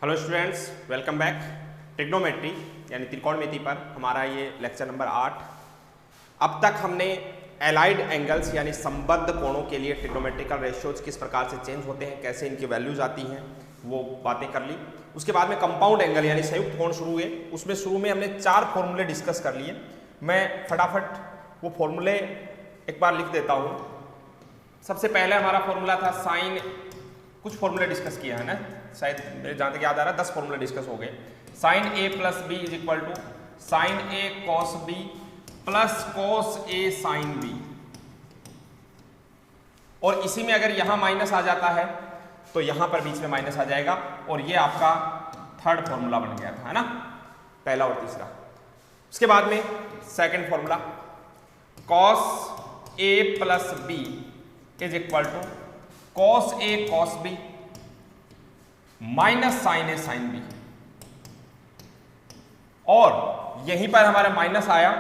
Hello students, welcome back. Trigonometry यानी त्रिकोणमिति पर हमारा ये लेक्चर नंबर 8। अब तक हमने एलाइड एंगल्स यानी संबद्ध कोणों के लिए ट्रिग्नोमेट्रिकल रेशियोज किस प्रकार से चेंज होते हैं, कैसे इनकी वैल्यूज आती हैं, वो बातें कर ली। उसके बाद में कंपाउंड एंगल यानी संयुक्त कोण शुरू हुए। उसमें शुरू में हमने 4 फॉर्मूले डिस्कस कर लिए। मैं फटाफट वो फॉर्मूले एक बार लिख देता हूँ। सबसे पहले हमारा फॉर्मूला था साइन, कुछ फॉर्मूले डिस्कस किया है ना, शायद मेरे जहाँ तक याद आ रहा है 10 फॉर्मूले डिस्कस हो गए। Sine A plus B is equal to sine A cos B plus cos A sine B. और इसी में अगर यहां माइनस आ जाता है तो यहां पर बीच में माइनस आ जाएगा और ये आपका थर्ड फॉर्मूला बन गया था, है ना, पहला और तीसरा। उसके बाद में second formula cos A plus B is equal to cos A cos B minus sine A sine B. और यहीं पर हमारा माइनस आया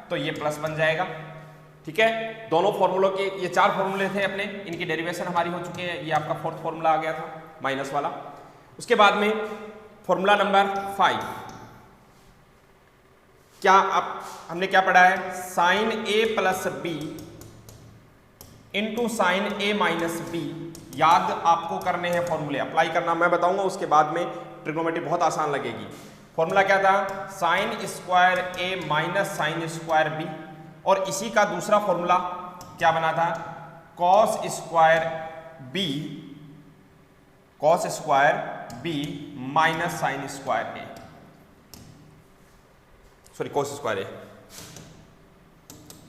तो ये प्लस बन जाएगा। ठीक है, दोनों फॉर्मूलों के ये 4 फॉर्मूले थे अपने, इनकी डेरिवेशन हमारी हो चुकी है। ये आपका फोर्थ फॉर्मूला आ गया था माइनस वाला। उसके बाद में फॉर्मूला नंबर 5, क्या अब हमने क्या पढ़ा है, sine A plus B into sine A minus B. याद आपको करने हैं फॉर्मूले, अप्लाई करना मैं बताऊंगा, उसके बाद में ट्रिग्नोमेट्री बहुत आसान लगेगी। फॉर्मूला क्या था, sine square A minus sine square B. और इसी का दूसरा फॉर्मूला क्या बना था, cos square B minus sine square A, sorry cos square A,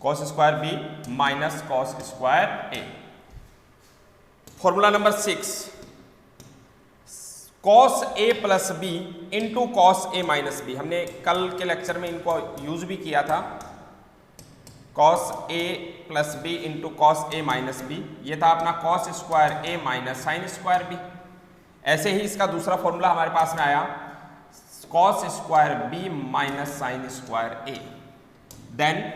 cos square B minus cos square A. Formula number 6 cos A plus B into cos A minus B. हमने कल के लेक्चर में इनको use भी किया था, cos A plus B into cos A minus B. ये था अपना cos square A minus sine square B. ऐसे ही इसका दूसरा फॉर्मूला हमारे पास में आया cos square B minus sine square A. Then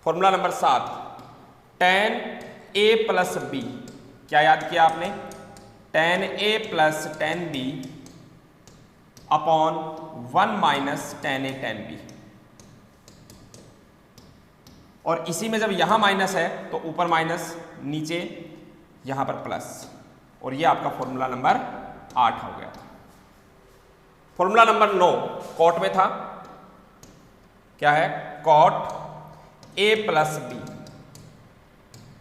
formula number 7 tan A plus B. क्या याद किया आपने, tan A plus tan B upon 1 minus tan A tan B. और इसी में जब यहां माइनस है तो ऊपर माइनस, नीचे यहां पर प्लस। और ये आपका फॉर्मूला नंबर 8 हो गया। फॉर्मूला नंबर 9 कॉट में था, क्या है, कॉट ए प्लस बी।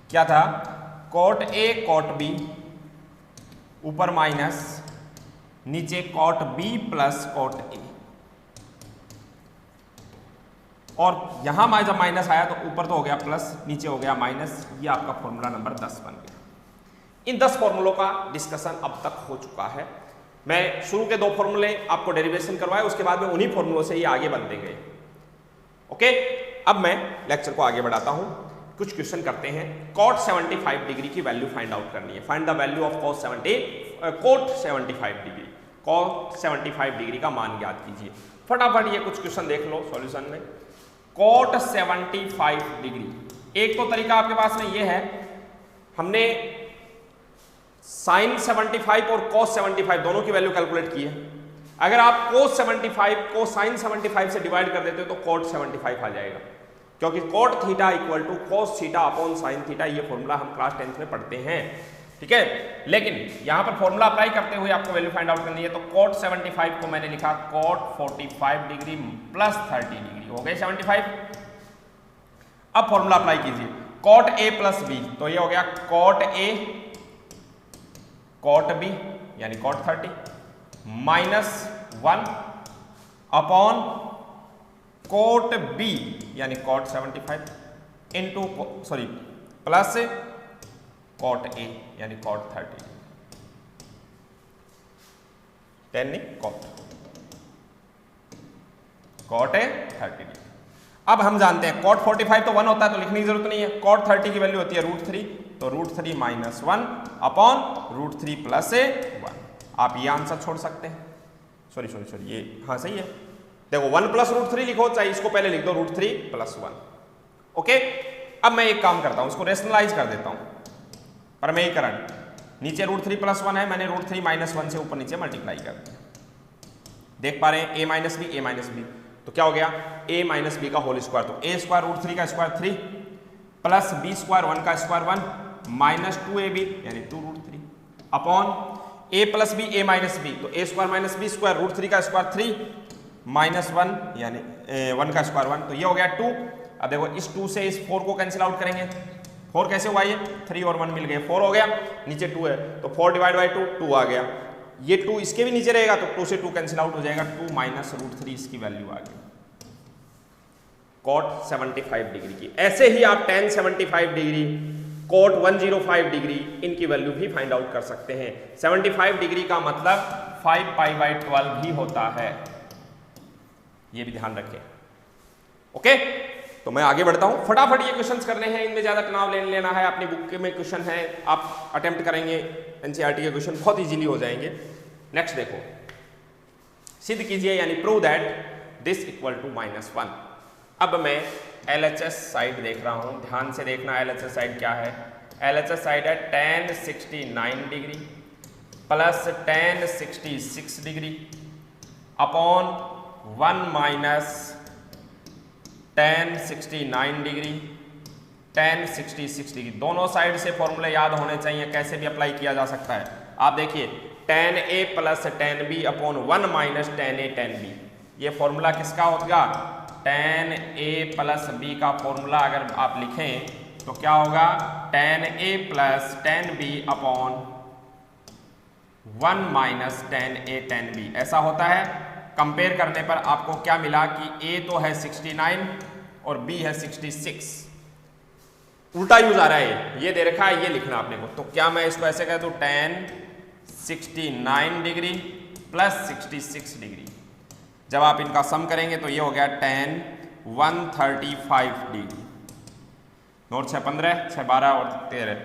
क्या था, कॉट ए कॉट बी, ऊपर माइनस, नीचे cot B plus cot A. और यहां जब माइनस आया तो ऊपर तो हो गया प्लस, नीचे हो गया माइनस। ये आपका फॉर्मूला नंबर 10 बन गया। इन 10 फॉर्मूलों का डिस्कशन अब तक हो चुका है। मैं शुरू के 2 फॉर्मूले आपको डेरिवेशन करवाए, उसके बाद में उन्हीं फॉर्मूलों से ये आगे बनते गए। ओके, अब मैं लेक्चर को आगे बढ़ाता हूं। कुछ क्वेश्चन करते हैं। कॉट 75 डिग्री की वैल्यू फाइंड आउट करनी है। Find the value of cot 75 degree. Cot 75 degree का मान ज्ञात कीजिए। फटाफट ये कुछ क्वेश्चन देख लो सॉल्यूशन में। कॉट 75 डिग्री, एक तो तरीका आपके पास में ये है, हमने साइन 75 और कॉस 75 दोनों की वैल्यू कैलकुलेट की है। अगर आप cos 75 को साइन 75 से डिवाइड कर देते हो तो कॉट 75 आ जाएगा, क्योंकि cot theta equal to cos theta upon sine theta. ये फॉर्मूला हम क्लास 10th में पढ़ते हैं। ठीक है, लेकिन यहां पर फॉर्मूला अप्लाई करते हुए आपको वैल्यू फाइंड आउट करनी है। तो कॉट 75 को मैंने लिखा कॉट 45 डिग्री प्लस 30 डिग्री, हो गए 75। अब फॉर्मूला अप्लाई कीजिए, कॉट ए प्लस बी, तो ये हो गया कॉट ए कॉट बी यानी cot 30 minus 1 upon cot B यानी cot 75 into sorry plus cot A यानी कॉट 30, 10 नहीं कॉट ए 30। अब हम जानते हैं कॉट 45 तो 1 होता है तो लिखने की जरूरत नहीं है। कॉट 30 की वैल्यू होती है √3, तो √3 माइनस 1 अपॉन √3 प्लस 1। आप ये आंसर छोड़ सकते हैं। सॉरी ये हाँ सही है। देखो 1 प्लस √3 लिखो, चाहे इसको पहले लिख दो √3 प्लस 1। ओके, अब मैं एक काम करता हूं, इसको रेशनलाइज कर देता हूं। प्रमेयीकरण नीचे √3 + 1 है, मैंने √3 - 1 से ऊपर नीचे मल्टीप्लाई कर दिया। देख पा रहे हैं a minus B, a minus B, तो क्या हो गया a माइनस बी का होल स्क्वायर, तो a स्क्वायर √3 का स्क्वायर 3 प्लस b स्क्वायर 1 का स्क्वायर 1 माइनस 2ab यानी 2√3 upon a plus B a minus B, तो a square minus B square √3 का स्क्वायर 3 माइनस 1 यानी 1 का स्क्वायर 1, तो ये हो गया 2। अब देखो इस 2 से इस 4 को कैंसिल आउट करेंगे, 4 कैसे हुआ, ये 3 और 1 मिल गए, 4 हो गया, नीचे 2 है तो 4 डिवाइड बाई 2 2 आ गया, ये 2 इसके भी नीचे रहेगा तो 2 से 2 कैंसिल आउट हो जाएगा, 2 माइनस √3 इसकी वैल्यू आ गई कॉट 75 डिग्री की। ऐसे ही आप tan 75 डिग्री, कॉट 105 डिग्री इनकी वैल्यू भी फाइंड आउट कर सकते हैं। 75 डिग्री का मतलब 5π/12 भी होता है, ये भी ध्यान रखें। ओके, तो मैं आगे बढ़ता हूं, फटाफट ये क्वेश्चंस करने हैं, इनमें ज्यादा तनाव लेना है, अपनी बुक में क्वेश्चन है, आप अटेम्प्ट करेंगे एनसीईआरटी के क्वेश्चन बहुत इजीली हो जाएंगे। नेक्स्ट देखो, सिद्ध कीजिए यानी prove that this equal to -1। अब मैं LHS साइड देख रहा हूं, ध्यान से देखना LHS साइड क्या है। LHS साइड है tan 69 degree plus tan 66 degree upon 1 minus tan 69 degree tan 66 degree. दोनों साइड से फॉर्मूले याद होने चाहिए, कैसे भी अप्लाई किया जा सकता है। आप देखिए tan A plus tan B upon 1 minus tan A tan B, ये फॉर्मूला किसका होगा, tan A प्लस B का फॉर्मूला अगर आप लिखें तो क्या होगा, tan A plus tan B upon 1 minus tan A tan B, ऐसा होता है। कंपेयर करने पर आपको क्या मिला कि A तो है 69 और B है 66, उल्टा यूज आ रहा है, ये दे रखा है, ये लिखना आपने को, तो क्या मैं इसको ऐसे कह दूं tan 69 डिग्री प्लस 66 डिग्री, जब आप इनका सम करेंगे तो ये हो गया tan 135 डिग्री, नोट 6 15 6 12 और 13।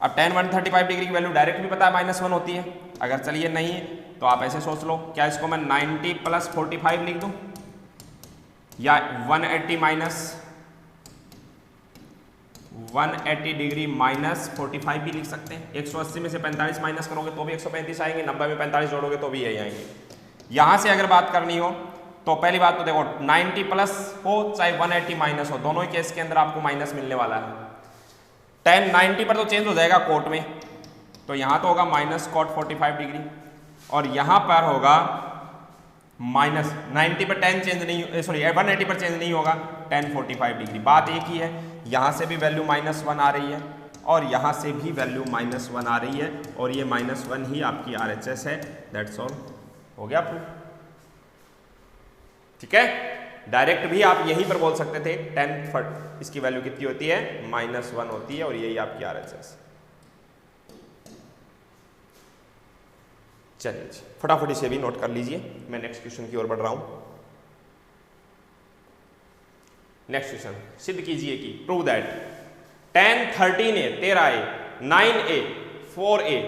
अब tan 135 डिग्री की वैल्यू डायरेक्ट भी पता है -1 होती है, अगर चलिए नहीं है तो आप ऐसे सोच लो, क्या इसको मैं 90 प्लस 45 लिख दूं या 180 माइनस 180 डिग्री माइनस 45 भी लिख सकते हैं। 180 में से 45 माइनस करोगे तो भी 135 आएंगे, 90 में 45 जोड़ोगे तो भी यही आएंगे। यहां से अगर बात करनी हो तो पहली बात तो देखो 90 प्लस हो चाहे 180 माइनस हो, दोनों ही केस के अंदर आपको माइनस मिलने वाला है। tan 90 पर तो चेंज हो जाएगा कोट में, तो यहां तो होगा माइनस कॉट 45 डिग्री और यहां पर होगा माइनस 90 पर tan चेंज नहीं, सॉरी 180 पर चेंज नहीं होगा, tan 45 डिग्री। बात एक ही है, यहां से भी वैल्यू -1 आ रही है और यहां से भी वैल्यू -1 आ रही है और ये -1 ही आपकी RHS है। दैट्स ऑल, हो गया प्रूफ। ठीक है, डायरेक्ट भी आप यहीं पर बोल सकते थे tan इसकी वैल्यू कितनी होती है, -1 होती है और यही आपकी RHS। चलिए फटाफट इसे भी नोट कर लीजिए, मैं नेक्स्ट क्वेश्चन की ओर बढ़ रहा हूं। नेक्स्ट क्वेश्चन, सिद्ध कीजिए कि prove that tan 13A 13A 9A 4A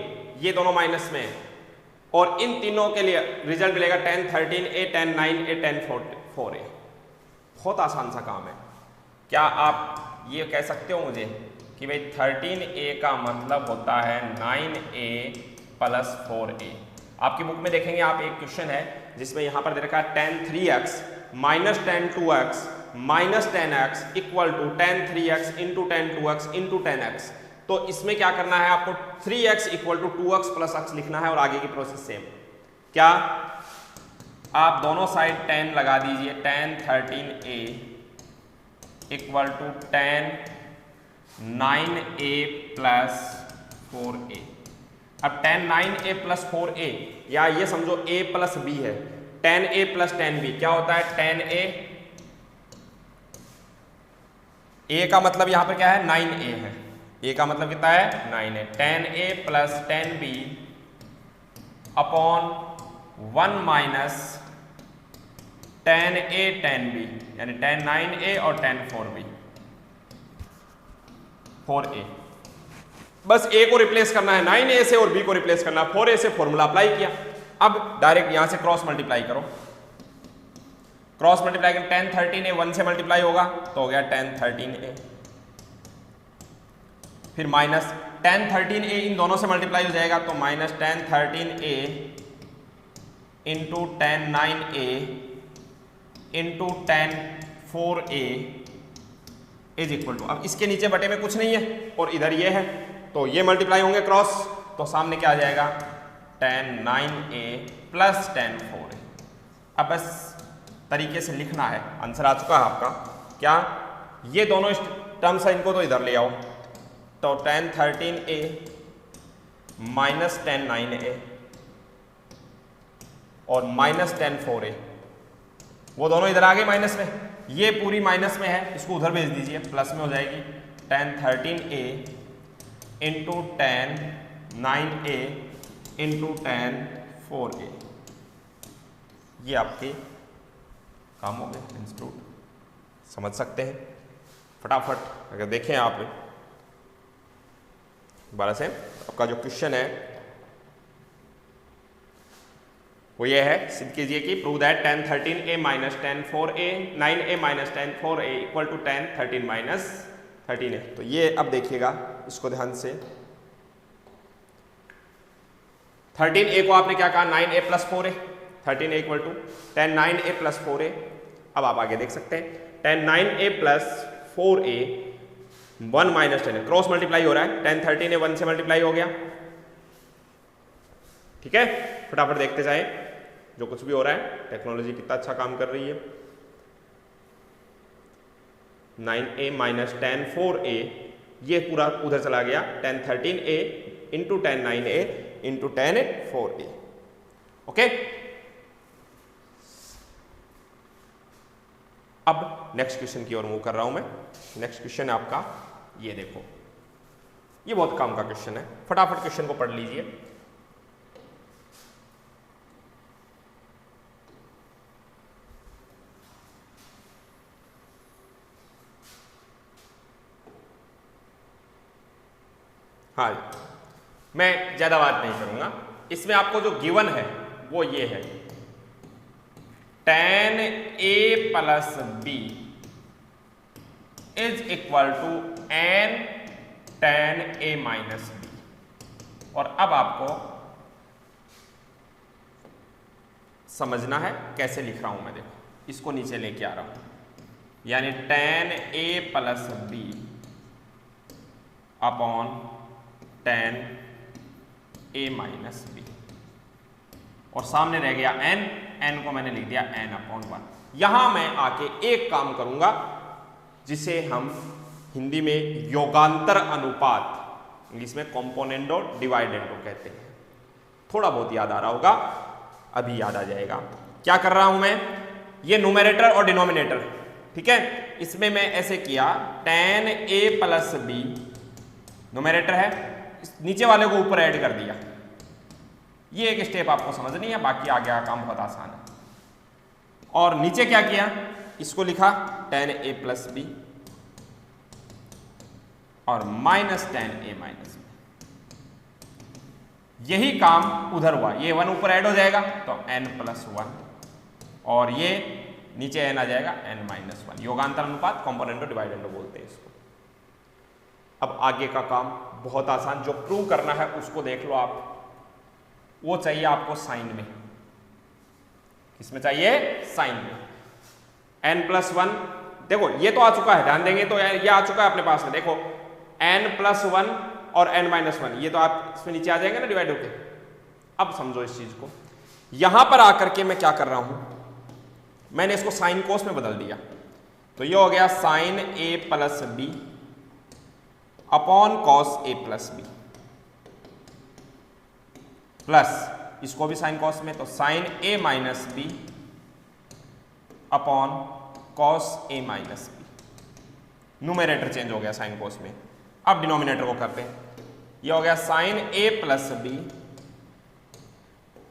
ये दोनों माइनस में है और इन तीनों के लिए रिजल्ट मिलेगा tan 13A tan 9A tan 4A। बहुत आसान सा काम है। क्या आप ये कह सकते हो मुझे कि भाई 13A का मतलब होता है 9A प्लस 4A। आपकी बुक में देखेंगे आप, एक क्वेश्चन है जिसमें यहां पर दे रखा है tan 3x minus tan 2x minus tan x equal to tan 3x into tan 2x into tan x। तो इसमें क्या करना है आपको, 3x equal to 2x plus x लिखना है और आगे की प्रोसेस सेम। क्या आप दोनों साइड tan लगा दीजिए, tan 13A equal to tan 9A plus 4A। अब tan 9A प्लस 4A या ये समझो A प्लस B है, tan A plus tan B क्या होता है, tan A का मतलब यहां पर क्या है 9A है, A का मतलब कितना है 9 है, tan A plus tan B upon 1 minus tan A tan B यानी tan 9A और tan 4A। बस A को रिप्लेस करना है 9A से और B को रिप्लेस करना है 4A से, फॉर्मूला अप्लाई किया। अब डायरेक्ट यहां से क्रॉस मल्टीप्लाई करो, क्रॉस मल्टीप्लाई कर tan 13A 1 से मल्टीप्लाई होगा तो हो गया tan 13A फिर माइनस tan 13a इन दोनों से मल्टीप्लाई हो जाएगा तो minus tan 13a into tan 9a into tan 4a is equal to, अब इसके नीचे बटे में कुछ नहीं है और इधर ये है तो ये मल्टीप्लाई होंगे क्रॉस, तो सामने क्या आ जाएगा tan 9a plus tan 4a। अब बस तरीके से लिखना है, आंसर आ चुका है आपका। क्या ये दोनों टर्म्स है, इनको तो इधर ले आओ, तो tan 13a minus tan 9a और माइनस tan 4a, वो दोनों इधर आ गए माइनस में, ये पूरी माइनस में है, इसको उधर भेज दीजिए, प्लस में हो जाएगी tan 13a into tan 9a into tan 4a। ये आपके काम हो गए इंस्टीट्यूट, समझ सकते हैं फटाफट। अगर देखें आप दोबारा से, आपका जो क्वेश्चन है वो ये है, सिद्ध कीजिए कि prove that tan 13a minus tan 4a 9a minus tan 4a equal to tan 13 minus 13a। तो ये अब देखिएगा इसको ध्यान से, 13a को आपने क्या कहा 9a plus 4a, 13a equal to tan 9a plus 4a। अब आप आगे देख सकते हैं tan 9a plus 4a 1 minus 10 cross multiply हो रहा है, tan 13a 1 से मल्टीप्लाई हो गया। ठीक है, फटाफट देखते जाएं जो कुछ भी हो रहा है, टेक्नोलॉजी कितना अच्छा काम कर रही है। 9a माइनस tan 4a, ये पूरा उधर चला गया, tan 13a into tan 9a into tan 4a। Okay, अब नेक्स्ट क्वेश्चन की ओर मूव कर रहा हूं मैं। नेक्स्ट क्वेश्चन है आपका, ये देखो, ये बहुत काम का क्वेश्चन है, फटाफट क्वेश्चन को पढ़ लीजिए। हाँ, मैं ज्यादा बात नहीं करूंगा, इसमें आपको जो गिवन है वो ये है tan a plus b is equal to n tan a minus b। और अब आपको समझना है कैसे लिख रहा हूं मैं, देखो इसको नीचे लेके आ रहा हूं, यानी tan a plus b upon tan a minus b, और सामने रह गया n को मैंने लिख दिया n अपॉन 1। यहां मैं आके एक काम करूंगा जिसे हम हिंदी में योगांतर अनुपात, इंग्लिश में कॉम्पोनेंडो डिवाइडेंडो कहते हैं। थोड़ा बहुत याद आ रहा होगा, अभी याद आ जाएगा। क्या कर रहा हूं मैं, ये न्यूमरेटर और डिनोमिनेटर, ठीक है, इसमें मैं ऐसे किया tan a plus b numerator है, नीचे वाले को ऊपर ऐड कर दिया। ये एक स्टेप आपको समझनी है, बाकी आगे का काम बहुत आसान है। और नीचे क्या किया, इसको लिखा tan a प्लस b और minus tan a minus b। यही काम उधर हुआ, ये 1 ऊपर ऐड हो जाएगा तो n प्लस 1 और ये नीचे n आ जाएगा n माइनस 1। योगांतर अनुपात, कॉम्पोनेंटो डिवाइडेंडो बोलते हैं इसको। अब आगे का काम बहुत आसान, जो प्रूव करना है उसको देख लो आप। वो चाहिए आपको साइन में, किसमें चाहिए, साइन में। n प्लस 1, देखो ये तो आ चुका है, ध्यान देंगे तो ये आ चुका है अपने पास में, देखो n प्लस 1 और n माइनस 1, ये तो आप इसमें नीचे आ जाएंगे ना डिवाइड होके। अब समझो इस चीज को, यहां पर आकर के मैं क्या कर रहा हूं, मैंने इसको साइन कोस में बदल दिया, तो ये हो गया sine a plus b upon cos a plus b, plus इसको भी साइन कॉस में, तो sine a minus b upon cos a minus b। Numerator change हो गया साइन कॉस में। अब डिनोमिनेटर को करते हैं, ये हो गया sine a plus b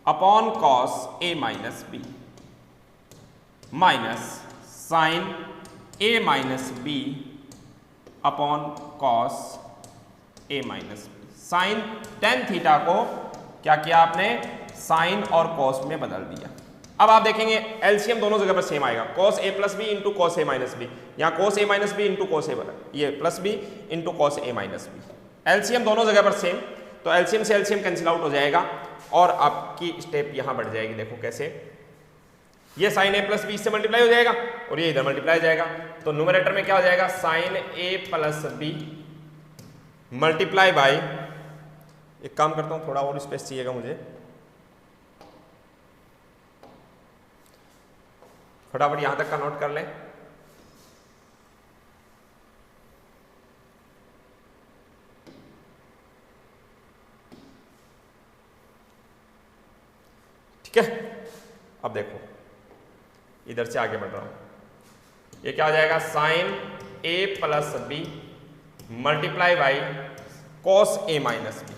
upon cos a minus b minus sine a minus b upon cos a minus b। Sine ten theta को क्या किया आपने, साइन और कॉस में बदल दिया। अब आप देखेंगे एलसीएम दोनों जगह पर सेम आएगा, cos a plus B into cos a minus B, यहाँ cos a minus B into cos a, ये plus B into cos a minus B. LCM दोनों जगह पर सेम, तो एलसीएम से एलसीएम कैंसिल आउट हो जाएगा और आपकी स्टेप यहां बढ़ जाएगी। देखो कैसे, ये साइन ए प्लस बी इससे मल्टीप्लाई हो जाएगा और ये इधर मल्टीप्लाई हो जाएगा, तो न्यूमरेटर में क्या हो जाएगा, sine A plus B multiply by, एक काम करता हूं थोड़ा और स्पेस चाहिएगा मुझे, फटाफट यहां तक का नोट कर लें। ठीक है, अब देखो इधर से आगे बढ़ रहा हूं, ये क्या हो जाएगा, sine A plus B multiply by cos A minus B,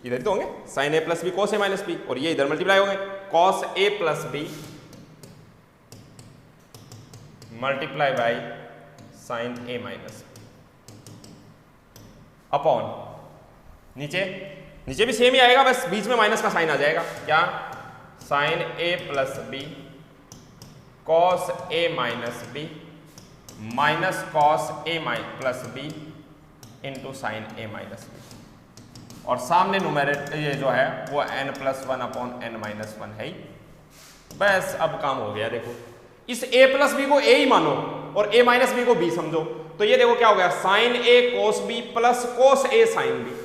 इधर ही तो होंगे sine A plus B cos A minus B, और ये इधर मल्टीप्लाई होंगे cos A plus B multiply by sine A minus B upon, नीचे नीचे भी सेम ही आएगा, बस बीच में माइनस का साइन आ जाएगा, क्या, sign A plus B cos A minus B minus cos A plus B into sine A minus B, और सामने न्यूमरेटर ये जो है वो n plus one upon n minus one है ही। बस अब काम हो गया। देखो इस a प्लस बी को a ही मानो और a माइनस बी को b समझो, तो ये देखो क्या हो गया, sine a cos b plus cos a sine b,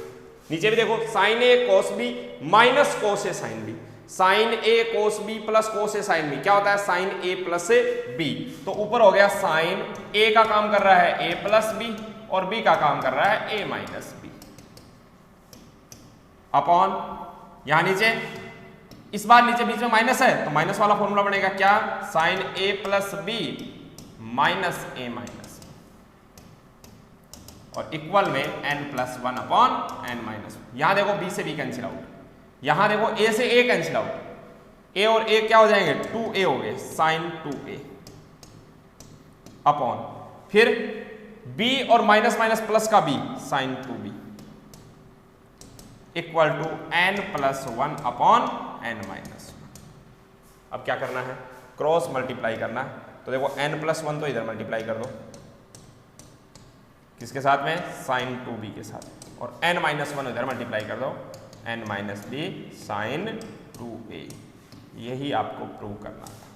नीचे भी देखो sine a cos b minus cos a sine b, sine a cos b plus cos a sine b क्या होता है, साइन a प्लस b, तो ऊपर हो गया साइन a का काम कर रहा है a प्लस b और b का काम कर रहा है a माइनस b अपॉन, यहां नीचे इस बार नीचे बीच में माइनस है तो माइनस वाला फॉर्मूला बनेगा, क्या, sine a plus B minus a minus, और इक्वल में n plus one upon n minus. यहां देखो b से b कैंसिल आउट, यहां देखो a से a कैंसिल आउट, a और a क्या हो जाएंगे, 2a हो गए, साइन 2a अपॉन, फिर b और माइनस माइनस प्लस का b, sine 2b equal to n plus one upon n minus one. अब क्या करना है, क्रॉस मल्टीप्लाई करना है, तो देखो n प्लस वन तो इधर मल्टीप्लाई कर दो, किसके साथ में, साइन 2b के साथ, और n माइनस वन इधर मल्टीप्लाई कर दो, n minus B sign 2a, यही आपको प्रूव करना था।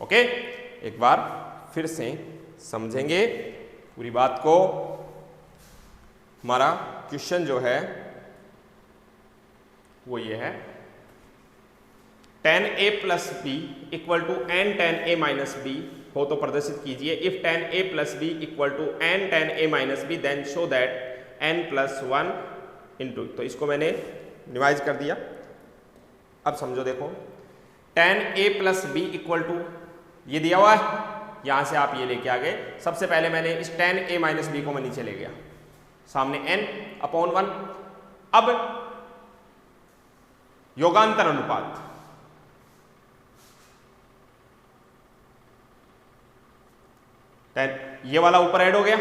ओके, एक बार फिर से समझेंगे पूरी बात को। हमारा क्वेश्चन जो है वो ये है, tan a plus B equal to n tan a minus B हो तो प्रदर्शित कीजिए, if tan a plus B equal to n tan a minus B then show that n plus one into, तो इसको मैंने डिवाइड कर दिया। अब समझो, देखो tan a plus B equal to ये दिया हुआ है, यहां से आप ये लेके आ गए, सबसे पहले मैंने इस tan a माइनस बी को मैं नीचे ले गया, सामने n अपॉन वन। अब योगांतर अनुपात, ये वाला ऊपर ऐड हो गया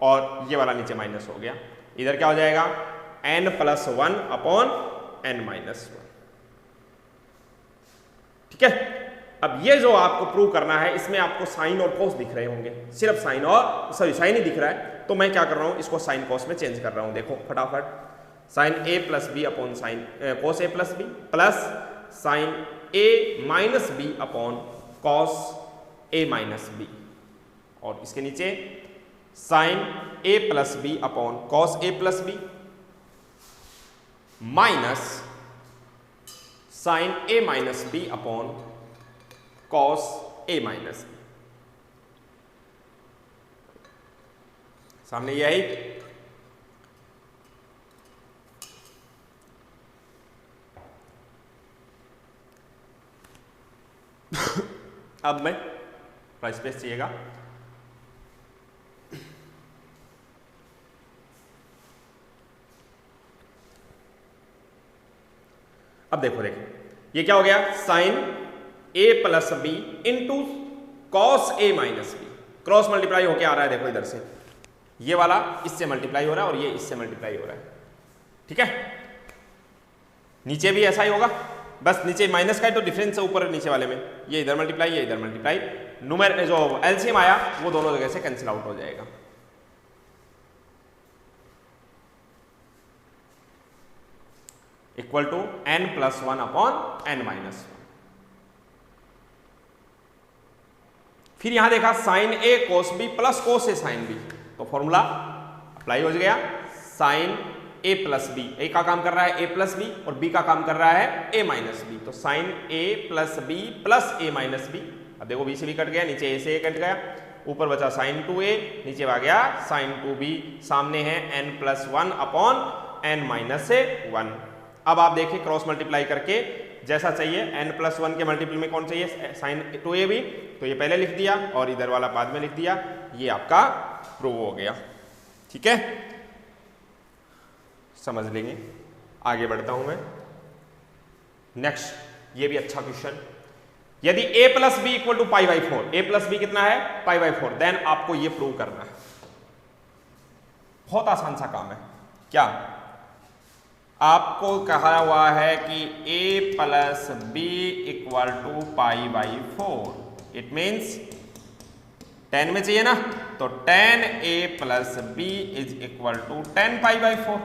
और ये वाला नीचे माइनस हो गया, इधर क्या हो जाएगा, n plus one upon n minus one. ठीक है, अब ये जो आपको प्रूव करना है, इसमें आपको साइन और कोस दिख रहे होंगे, सिर्फ साइन और साइन ही दिख रहा है, तो मैं क्या कर रहा हूं, इसको साइन कोस में चेंज कर रहा हूं। देखो फटाफट, sine a plus B upon sine cos a plus B plus sine a minus B upon cos a minus B, और इसके नीचे sine a plus B upon cos a plus B minus sine a minus B upon cos a minus B. सामने यही, अब मैं थोड़ा space चाहिएगा, अब देखो ये क्या हो गया, sine a plus B into cos a minus B, cross multiply होके आ रहा है, देखो इधर से ये वाला इससे मल्टीप्लाई हो रहा है और ये इससे मल्टीप्लाई हो रहा है। ठीक है, नीचे भी ऐसा ही होगा, बस नीचे माइनस का है तो डिफरेंस है ऊपर और नीचे वाले में, ये इधर मल्टीप्लाई ये इधर मल्टीप्लाई, न्यूमर जो एलसीएम आया वो दोनों जगह से कैंसिल आउट हो जाएगा। Equal to n+1 upon n-1। फिर यहां देखा sine A cos B plus cos A sine B, तो फॉर्मूला अप्लाई हो गया, sine A plus B, A का काम कर रहा है ए प्लस बी और बी का काम कर रहा है ए माइनस बी, तो sine A plus B plus A minus B. अब देखो बी से बी कट गया, नीचे ए से ए कट गया, ऊपर बचा साइन 2a, नीचे आ गया साइन 2b, सामने है n+1 अपॉन n-1। अब आप देखिए क्रॉस मल्टीप्लाई करके जैसा चाहिए, n+1 के मल्टीपल में कौन चाहिए साइन 2a भी, तो ये पहले लिख दिया और इधर वाला बाद में लिख दिया, ये आपका प्रूव हो गया। ठीक है, समझ लेंगे। आगे बढ़ता हूं मैं। नेक्स्ट, ये भी अच्छा क्वेश्चन, यदि a plus B equal to π/4, a plus B कितना है π/4, देन आपको ये प्रूव करना है। बहुत आसान सा काम है। क्या आपको कहा हुआ है कि a plus B equal to π/4, it means 10 में चाहिए ना, तो 10a plus B is equal to 10 π/4,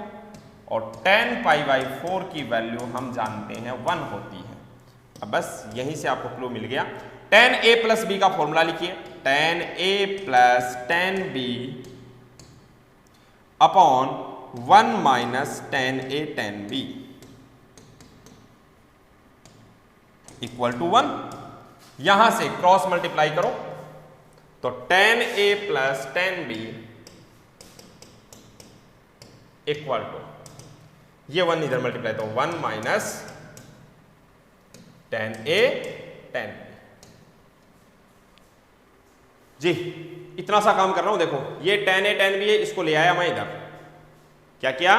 और 10 π/4 की वैल्यू हम जानते हैं 1 होती है। अब बस यहीं से आपको क्लू मिल गया। 10a प्लस बी का फॉर्मूला लिखिए, 10a plus 10b upon 1 minus 10a 10b equal to 1। यहां से क्रॉस मल्टीप्लाई करो तो 10a plus 10b equal to, ये 1 इधर मल्टीप्लाई तो 1 माइनस 10a 10b। जी इतना सा काम कर रहा हूं, देखो ये 10a 10b है, इसको ले आया मैं इधर, क्या किया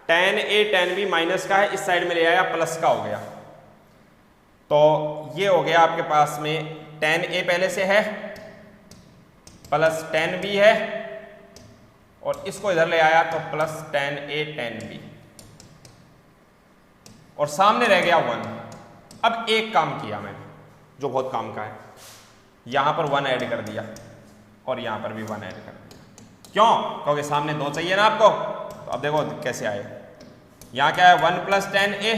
10a 10b माइनस का है, इस साइड में ले आया प्लस का हो गया, तो ये हो गया आपके पास में 10a पहले से है प्लस 10b है, और इसको इधर ले आया तो प्लस 10a 10b, और सामने रह गया 1। अब एक काम किया मैंने जो बहुत काम का है, यहां पर 1 ऐड कर दिया और यहां पर भी 1 ऐड कर दिया। क्यों? क्योंकि सामने 2 चाहिए ना आपको। तो अब देखो कैसे आए, यहां क्या है 1 प्लस 10a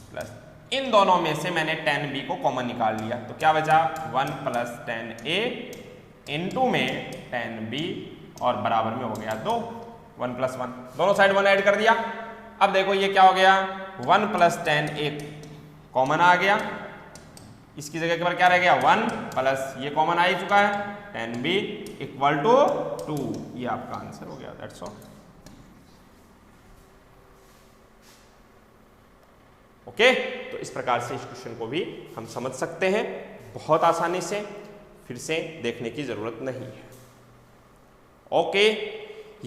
प्लस, इन दोनों में से मैंने 10b को कॉमन निकाल लिया, तो क्या बचा 1 प्लस 10a इंटू में 10b, और बराबर में हो गया 2, 1 प्लस 1, दोनों साइड 1 ऐड कर दिया। अब देखो ये क्या हो गया 1 प्लस 10a कॉमन आ गया, इसकी जगह के पर क्या रह गया 1 प्लस ये कॉमन आ ही चुका है 10b इक्वल टू 2, ये आपका आंसर हो गया, दैट्स ऑल। ओके, तो इस प्रकार से इस क्वेश्चन को भी हम समझ सकते हैं बहुत आसानी से, फिर से देखने की जरूरत नहीं है। ओके,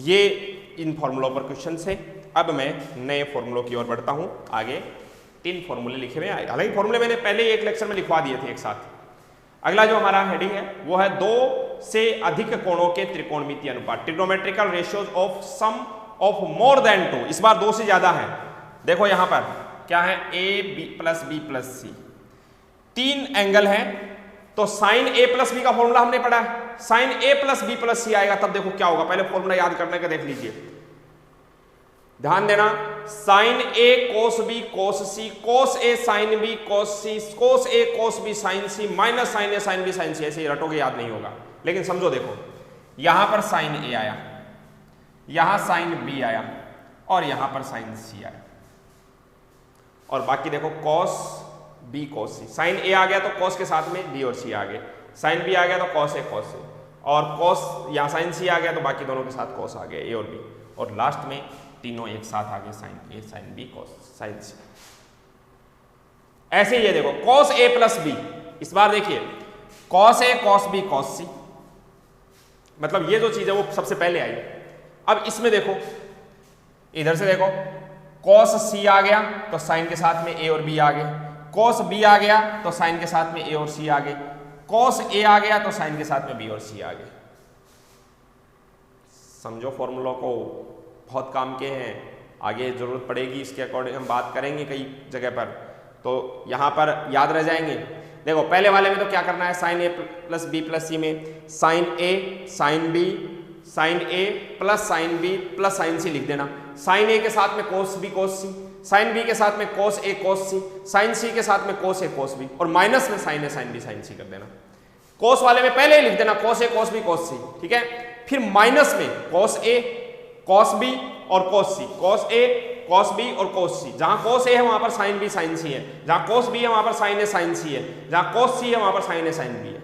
ये इन फॉर्मूलों पर क्वेश्चन है। अब मैं नए फॉर्मूलों की ओर बढ़ता हूं। आगे 3 फॉर्मूले लिखे हुए हैं, हालांकि फॉर्मूले मैंने पहले ही एक लेक्चर में लिखवा दिए थे एक साथ। अगला जो हमारा हेडिंग है वो है 2 से अधिक कोणों के त्रिकोणमितीय अनुपात, trigonometrical ratios of sum of more than 2। इस बार 2 से ज्यादा है। देखो यहां पर क्या है a plus b plus c, 3 angle है, तो साइन a प्लस b का फॉर्मूला हमने पढ़ा है, sine a plus b plus c आएगा, तब देखो क्या होगा, पहले फॉर्मूला याद करने का देख लीजिए, ध्यान देना, sine a cos b cos c, cos a sine b cos c, cos a cos b sine c, minus sine a sine b sine c, ऐसे ही रटोगे याद नहीं होगा। लेकिन समझो देखो यहां पर साइन a आया, यहां साइन b आया, और यहां पर साइन c आया, और बाकी देखो cos b cos c, sine a आ गया तो कॉस के साथ में b और c आ गए, साइन b आ गया तो कॉस a कॉस c, और कॉस यहां साइन c आ गया तो बाकी दोनों के साथ कॉस आ गया a और b, और लास्ट में तीनों एक साथ आ गए sine a sine b cos sine c। ऐसे ही ये देखो कॉस a प्लस b, इस बार देखिए cos a cos b cos c, मतलब ये जो चीज है वो सबसे पहले आई। अब इसमें देखो इधर से देखो कॉस c आ गया तो साइन के साथ में a और b आ गए, कॉस b आ गया तो साइन के साथ में a और c आ गए, कॉस a आ गया तो साइन के साथ में b और c आ गए। समझो फॉर्मूलों को, बहुत काम के हैं, आगे ज़रूरत पड़ेगी, इसके अकॉर्डिंग हम बात करेंगे कई जगह पर, तो यहाँ पर याद रह जाएंगे। देखो पहले वाले में तो क्या करना है, sine A plus B plus C में sine A sine B sine A plus sine B plus sine C लिख देना। साइन ए के साथ में cos B cos C, sine B के साथ में कोस ए कोस सी, साइन सी के साथ में कोस ए कोस बी, और माइनस में sine A sine B sign सी कर देना। कोस वाले में पहले ही लिख देना कोस ए कोस बी कोस सी, ठीक है। फिर माइनस में कोस ए कोस बी और कोस सी, कोस ए कोस बी और कोस सी। जहां कोस ए है वहां पर साइन बी साइन सी है, जहां कोस बी है वहां पर साइन ए साइन सी है, जहां कोस सी है वहां पर साइन ए साइन बी है।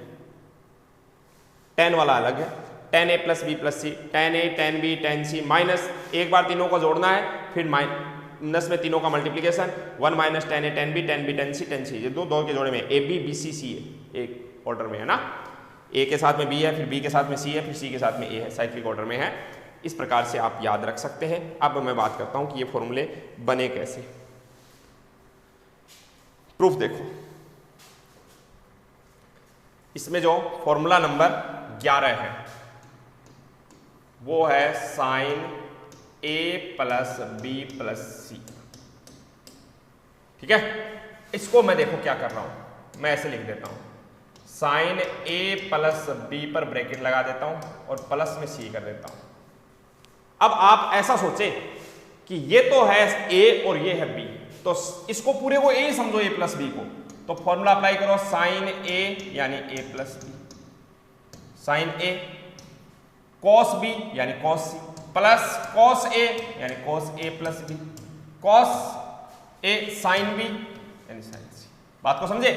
टेन वाला अलग है, ten A plus B plus C, ten A tan B ten C minus एक बार तीनों को जोड़ना है, फिर माइनस में तीनों का multiplication, one minus tan A tan B ten सी, ये दो के जोड़े में ए बी बी सी सी है, एक ऑर्डर में है ना। ए के साथ में बी है, फिर बी के साथ में सी है, फिर सी के साथ में ए है, साइक्लिक ऑर्डर में है। इस प्रकार से आप याद रख सकते हैं। अब मैं बात करता हूं कि ये फॉर्मूले बने कैसे। प्रूफ देखो, इसमें जो फॉर्मूला नंबर 11 है वो है sine A plus B plus सी, ठीक है। इसको मैं देखो क्या कर रहा हूं, मैं ऐसे लिख देता हूं, साइन ए प्लस बी पर ब्रैकेट लगा देता हूं और प्लस में सी कर देता हूं। अब आप ऐसा सोचे कि ये तो है ए और ये है बी, तो इसको पूरे को ए समझो, ए प्लस बी को, तो फॉर्मूला अप्लाई करो, साइन ए यानी ए plus B, sine A cos B यानी कॉस सी, प्लस कॉस ए यानी cos A plus B, cos A sine B यानी साइन सी। बात को समझे?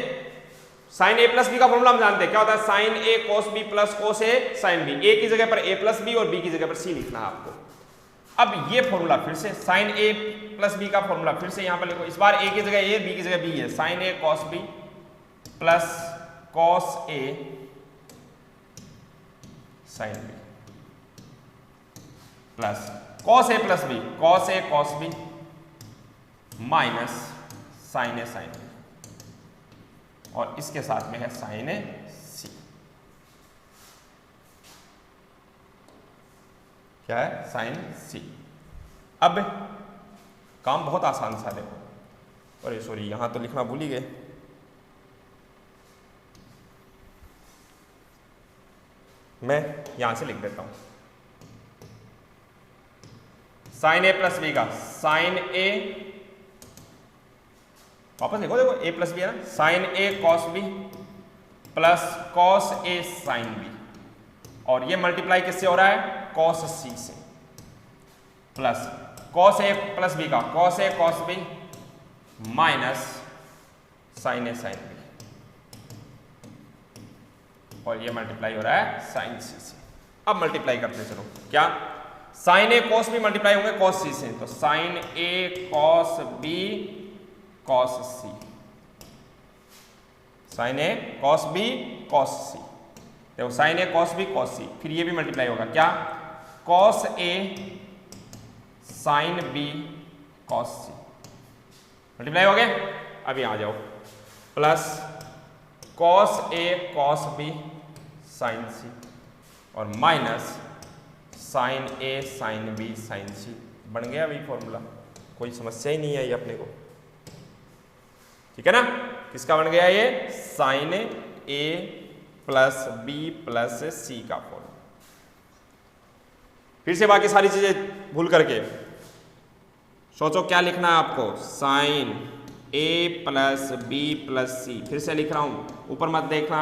साइन ए प्लस बी का फॉर्मूला हम जानते हैं क्या होता है, sine A cos B plus cos A sine B. ए की जगह पर ए प्लस बी और बी की जगह पर सी लिखना है आपको। अब ये फॉर्मूला फिर से साइन ए प्लस बी का फॉर्मूला फिर से यहां पर लिखो, इस बार ए की जगह ए, बी की जगह बी है, sine A cos B plus cos A sine B plus cos A plus B, cos A cos B minus sine A sine B, और इसके साथ में है साइन ए सी। क्या है? साइन सी। अब काम बहुत आसान सा देखो, अरे सॉरी यहां तो लिखना भूल ही गए, मैं यहां से लिख देता हूं, साइन ए प्लस बी का साइन ए, वापस लिखो, देखो ए प्लस बी है ना, sign A cos B plus cos A sine B, और ये मल्टीप्लाई किससे हो रहा है? कॉस सी से, plus cos A plus B का cos A cos B minus sine A sine B, और ये मल्टीप्लाई हो रहा है साइन सी से। अब मल्टीप्लाई करते चलो, क्या sign A cos B multiply होंगे कॉस सी से, तो sine A cos B cos C, sign A cos B cos सी, देखो sine A cos B cos सी, फिर ये भी मल्टीप्लाई होगा, क्या cos A sine B cos C, multiply हो गए। अब यहां आ जाओ, plus cos A cos B sign सी, और minus sine A sine B sign सी। बन गया अभी फॉर्मूला, कोई समस्या ही नहीं आई अपने को, ठीक है ना। किसका बन गया ये? Sign A plus B plus सी का फॉर्मूला। फिर से बाकी सारी चीजें भूल करके सोचो क्या लिखना है आपको, sign A plus B plus सी। फिर से लिख रहा हूं, ऊपर मत देखना,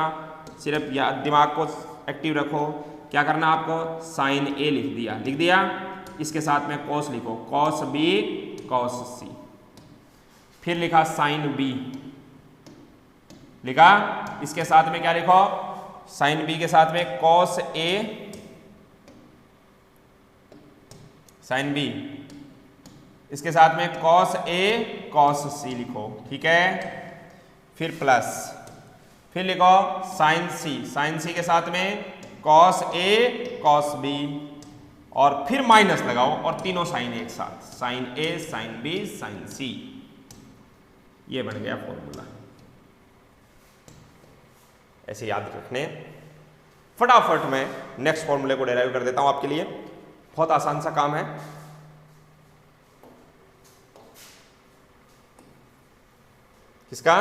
सिर्फ या दिमाग को एक्टिव रखो। क्या करना आपको? साइन ए लिख दिया, इसके साथ में कॉस लिखो, कॉस बी कॉस सी, फिर लिखा साइन बी लिखा, इसके साथ में क्या लिखो? साइन बी के साथ में कॉस ए साइन बी, इसके साथ में कॉस ए कॉस सी लिखो, ठीक है। फिर प्लस, फिर लिखो साइन सी के साथ में कॉस ए कॉस बी, और फिर माइनस लगाओ, और तीनों साइन एक साथ, sign A sine B sign सी। ये बन गया फॉर्मूला। ऐसे याद रखने। फटाफट मैं नेक्स्ट फॉर्मूले को डेराइव कर देता हूं आपके लिए, बहुत आसान सा काम है। किसका?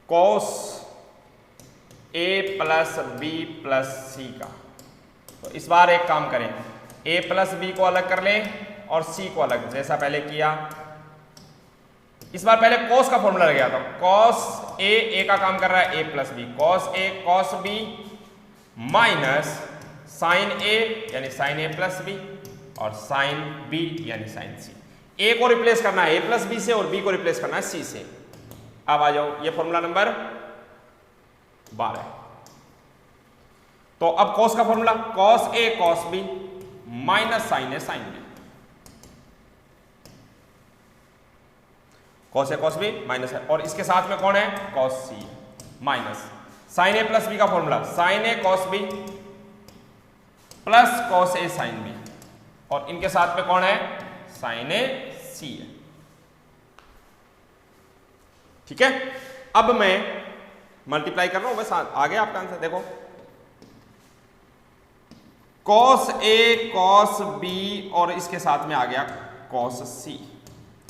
Cos A plus B plus सी का। तो इस बार एक काम करें, ए प्लस बी को अलग कर लें और सी को अलग, जैसा पहले किया। इस बार पहले कॉस का फॉर्मूला लग गया था, कॉस ए का काम कर रहा है A plus B, cos A cos B minus sine ए यानी साइन ए प्लस बी और साइन बी यानी साइन सी। ए को रिप्लेस करना है ए प्लस बी से और बी को रिप्लेस करना है सी से। अब आ जाओ, ये फॉर्मूला नंबर 12। तो अब कॉस का formula, cos A cos B minus sine A sine B, cos A cos B minus है, और इसके साथ में कौन है? Cos C minus sine A plus B का formula, sign A cos B plus cos A sine B, और इनके साथ में कौन है? साइन ए सी है। ठीक है, अब मैं मल्टीप्लाई कर रहा हूं, बस आ गया आपका आंसर। देखो, कॉस ए कॉस बी और इसके साथ में आ गया कॉस सी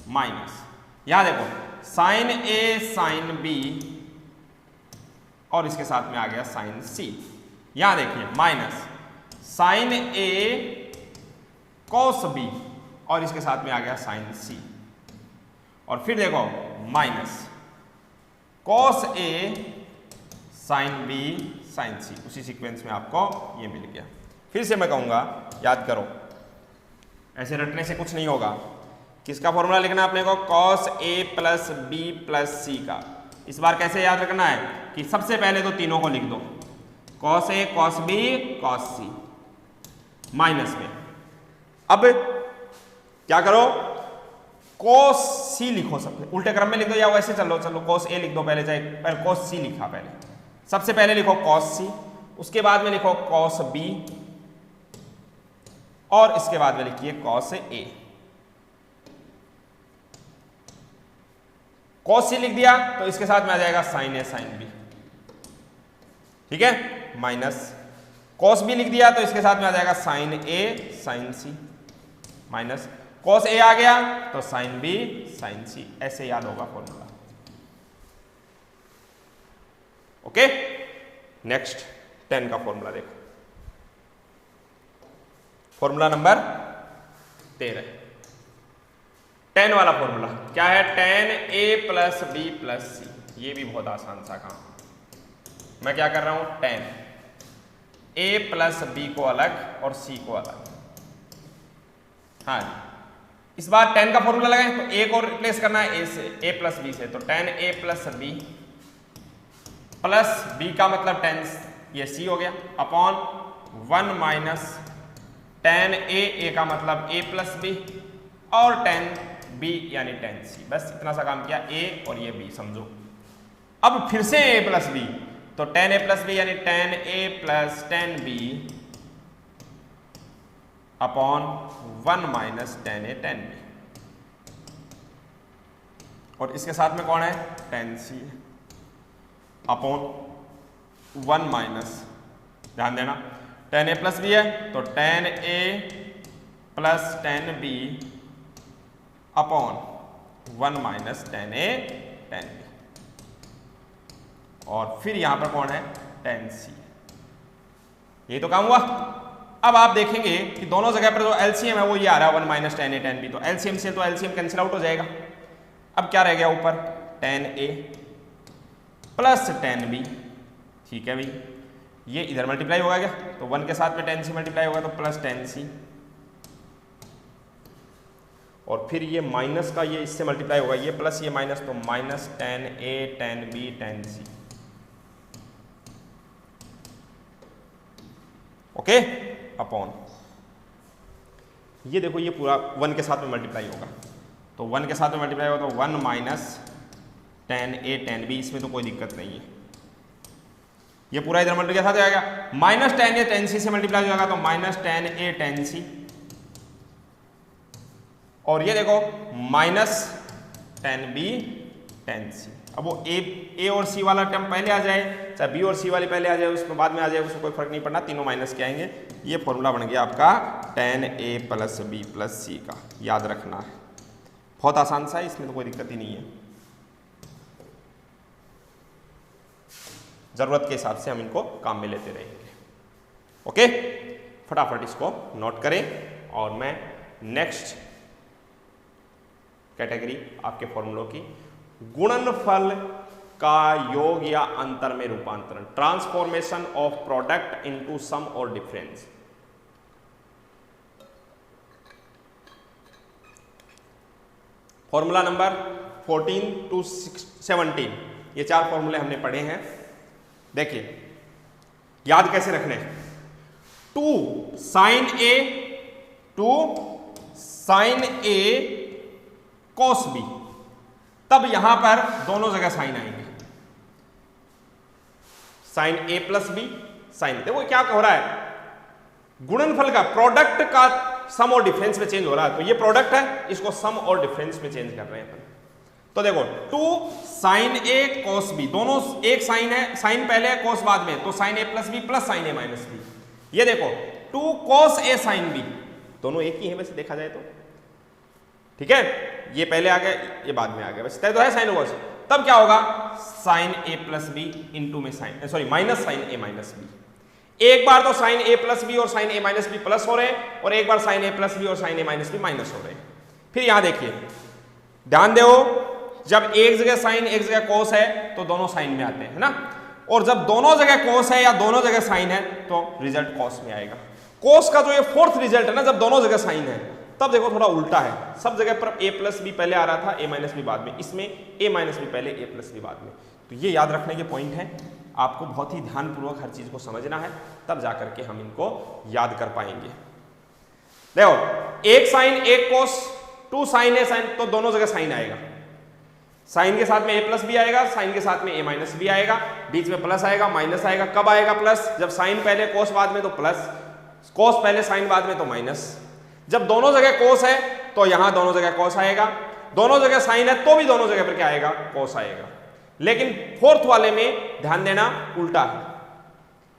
माइनस, यहां देखो साइन ए साइन बी और इसके साथ में आ गया साइन सी। यहां देखिए minus sine A cos B और इसके साथ में आ गया साइन सी, और फिर देखो minus cos A sine B sign सी, उसी सीक्वेंस में आपको ये मिल गया। फिर से मैं कहूंगा, याद करो, ऐसे रटने से कुछ नहीं होगा। किसका फॉर्मूला लिखना है अपने को? Cos A plus B plus सी का। इस बार कैसे याद रखना है कि सबसे पहले तो तीनों को लिख दो, cos A cos B cos C minus में। अब क्या करो, कॉस सी लिखो, सबसे उल्टे क्रम में लिख दो या वैसे चलो कॉस ए लिख दो पहले, चाहे कॉस सी लिखा पहले। सबसे पहले लिखो कॉस सी, उसके बाद में लिखो कॉस बी और इसके बाद में लिखिए कॉस ए। कॉस सी लिख दिया तो इसके साथ में आ जाएगा साइन ए साइन बी, ठीक है, माइनस कॉस बी लिख दिया तो इसके साथ में आ जाएगा sine A sign C minus cos A आ गया तो साइन बी साइन सी। ऐसे याद होगा फॉर्मूला। ओके, नेक्स्ट 10 का फॉर्मूला देखो, फॉर्मूला नंबर 13, 10 वाला फॉर्मूला क्या है? tan a plus B plus C. ये भी बहुत आसान सा काम। मैं क्या कर रहा हूं, tan a प्लस बी को अलग और c को अलग। हाँ जी, इस बार tan का फॉर्मूला लगाएं तो a को रिप्लेस करना है a से, a प्लस बी से, तो tan a plus B plus b का मतलब tan ये c हो गया अपॉन 1 माइनस tan a का मतलब a प्लस बी और tan b यानी tan c। बस इतना सा काम किया, a और ये b समझो। अब फिर से a प्लस b, तो tan a प्लस बी यानी tan a plus tan b upon 1 minus tan a tan b, और इसके साथ में कौन है? tan c अपॉन 1 माइनस, ध्यान देना tan a प्लस बी है तो tan a plus tan b upon 1 minus tan a tan b, और फिर यहां पर कौन है? tan c। ये तो काम हुआ। अब आप देखेंगे कि दोनों जगह पर जो एलसीएम है वो ये आ रहा है 1 minus tan a tan b, तो एलसीएम से तो एलसीएम कैंसिल आउट हो जाएगा। अब क्या रह गया ऊपर? tan a plus tan b, ठीक है भाई, ये इधर मल्टीप्लाई होगा क्या, तो 1 के साथ में tan c मल्टीप्लाई होगा तो प्लस tan c, और फिर ये माइनस का ये इससे मल्टीप्लाई होगा, ये प्लस ये माइनस, तो minus tan a tan b tan c। Okay, upon ये देखो ये पूरा 1 के साथ में मल्टीप्लाई होगा, तो 1 के साथ में मल्टीप्लाई होगा तो 1 minus tan a tan b, इसमें तो कोई दिक्कत नहीं है। ये पूरा इधर मल्टीप्लाई के साथ आएगा, minus tan a tan c से मल्टीप्लाई हो जाएगा तो minus tan a tan c, और ये देखो minus tan b tan c। अब वो a और c वाला टर्म पहले आ जाए, चाहे b और c वाली पहले आ जाए, उसके बाद में आ जाए, उसको कोई फर्क नहीं पड़ना, तीनों माइनस के आएंगे। ये फॉर्मूला बन गया आपका tan a plus b plus c का, याद रखना है। बहुत आसान सा है, इसमें तो कोई दिक्कत ही नहीं है। जरूरत के हिसाब से हम इनको काम में लेते रहेंगे। ओके, फटाफट इसको नोट करें और मैं नेक्स्ट कैटेगरी आपके फॉर्मूलों की गुणनफल का योग या अंतर में रूपांतरण, transformation of product into some और डिफरेंस। फॉर्मूला नंबर 14 to 17, ये 4 फॉर्मूले हमने पढ़े हैं। देखिए याद कैसे रखने हैं, 2 sin A two sin A cos B, तब यहां पर दोनों जगह साइन आएंगे, sine A plus B sine. देखो क्या हो रहा है, गुणनफल का प्रोडक्ट का सम और डिफरेंस में चेंज हो रहा है, तो ये प्रोडक्ट है, इसको सम और डिफरेंस में चेंज कर रहे हैं। तो देखो 2 sin A cos B, दोनों एक साइन है, साइन पहले है cos बाद में, तो sin A plus B plus sin A minus B. ये देखो 2 cos A sin B, दोनों एक ही है वैसे देखा जाए तो, ठीक है, ये पहले आ गया ये बाद में आ गया, वैसे तय तो है साइन cos। तब क्या होगा, sin A plus B into में sine sorry minus sin A minus B. एक बार तो sin A प्लस बी और sin A minus B plus हो रहे हैं, और एक बार sin A प्लस बी और sin A minus B minus हो रहे हैं। फिर यहां देखिए ध्यान दो, जब एक जगह साइन एक जगह कोस है तो दोनों साइन में आते हैं, है ना, और जब दोनों जगह कोस है या दोनों जगह साइन है तो रिजल्ट कोस में आएगा। कोस का जो ये फोर्थ रिजल्ट है ना, जब दोनों जगह साइन है, तब देखो थोड़ा उल्टा है, सब जगह पर a प्लस बी पहले आ रहा था, a माइनस बी बाद में, इसमें a माइनस बी पहले a प्लस बी बाद में। तो ये याद रखने के पॉइंट है, आपको बहुत ही ध्यानपूर्वक हर चीज को समझना है, तब जाकर के हम इनको याद कर पाएंगे। देखो एक साइन एक कोस, 2 साइन है साइन, तो दोनों जगह साइन आएगा, साइन के साथ में a प्लस बी आएगा, साइन के साथ में a माइनस बी आएगा, बीच में प्लस आएगा माइनस आएगा। कब आएगा प्लस, जब साइन पहले कोस बाद में तो प्लस, कोस पहले साइन बाद में तो माइनस। जब दोनों जगह कोस है तो यहां दोनों जगह कोस आएगा, दोनों जगह साइन है तो भी दोनों जगह पर क्या आएगा, कोस आएगा। लेकिन फोर्थ वाले में ध्यान देना उल्टा है।